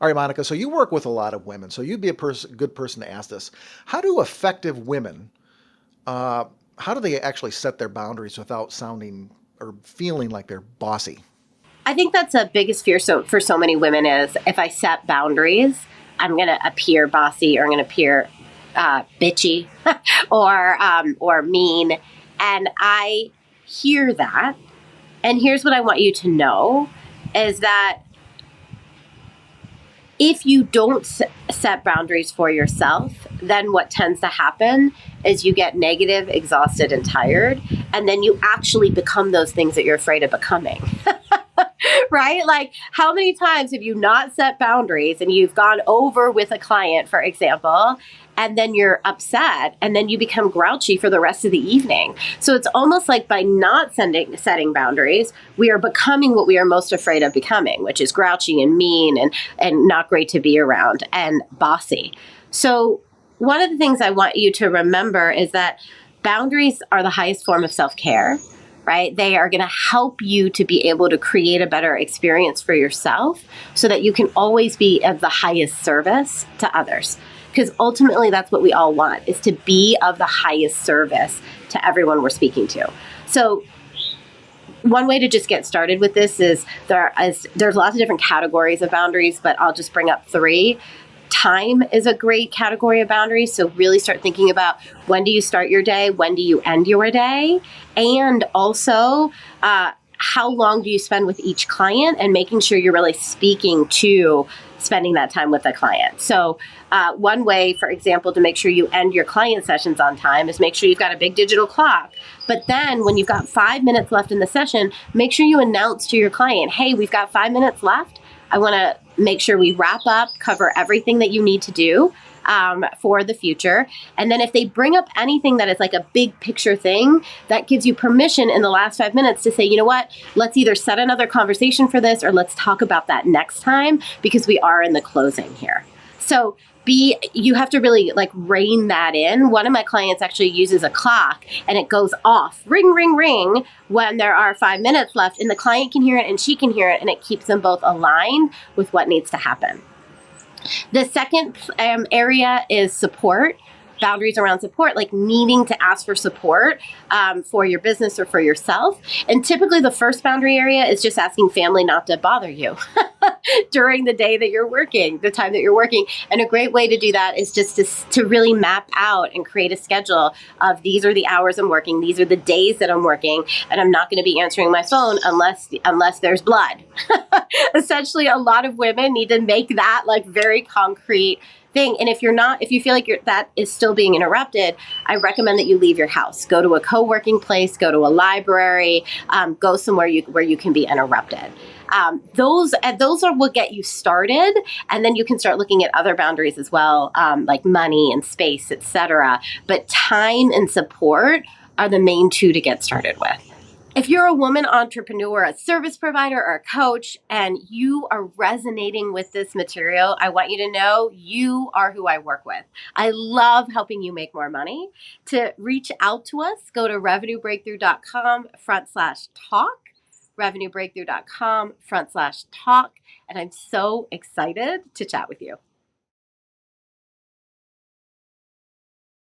All right, Monica. So you work with a lot of women, so you'd be a good person to ask this. How do effective women, uh, how do they actually set their boundaries without sounding or feeling like they're bossy? I think that's a biggest fear for so many women is if I set boundaries, I'm going to appear bossy or I'm going to appear bitchy or mean. And I hear that. And here's what I want you to know is that if you don't set boundaries for yourself, then what tends to happen is you get negative, exhausted, and tired. And then you actually become those things that you're afraid of becoming. Right? Like, how many times have you not set boundaries and you've gone over with a client, for example, and then you're upset and then you become grouchy for the rest of the evening? So it's almost like by not setting boundaries, we are becoming what we are most afraid of becoming, which is grouchy and mean and not great to be around and bossy. So one of the things I want you to remember is that boundaries are the highest form of self-care, right? They are going to help you to be able to create a better experience for yourself so that you can always be of the highest service to others. Because ultimately that's what we all want, is to be of the highest service to everyone we're speaking to. So one way to just get started with this is there's lots of different categories of boundaries, but I'll just bring up three. Time is a great category of boundaries. So really start thinking about, when do you start your day? When do you end your day? And also, how long do you spend with each client, and making sure you're really speaking to spending that time with the client. So one way, for example, to make sure you end your client sessions on time is make sure you've got a big digital clock. But then when you've got 5 minutes left in the session, make sure you announce to your client, hey, we've got 5 minutes left. I want to make sure we wrap up, cover everything that you need to do for the future. And then if they bring up anything that is like a big picture thing, that gives you permission in the last 5 minutes to say, you know what, let's either set another conversation for this or let's talk about that next time, because we are in the closing here. So you have to really like rein that in. One of my clients actually uses a clock and it goes off, ring, ring, ring, when there are 5 minutes left, and the client can hear it and she can hear it, and it keeps them both aligned with what needs to happen. The second area is support. Boundaries around support, like needing to ask for support for your business or for yourself. And typically the first boundary area is just asking family not to bother you during the day that you're working, the time that you're working. And a great way to do that is just to really map out and create a schedule of, these are the hours I'm working, these are the days that I'm working, and I'm not going to be answering my phone unless there's blood. Essentially, a lot of women need to make that like very concrete thing. And if you feel like that is still being interrupted, I recommend that you leave your house, go to a co-working place, go to a library, go somewhere where you can be interrupted. Those are what get you started, and then you can start looking at other boundaries as well, like money and space, etc. But time and support are the main two to get started with. If you're a woman entrepreneur, a service provider, or a coach, and you are resonating with this material, I want you to know you are who I work with. I love helping you make more money. To reach out to us, go to revenuebreakthrough.com/talk, revenuebreakthrough.com/talk, and I'm so excited to chat with you.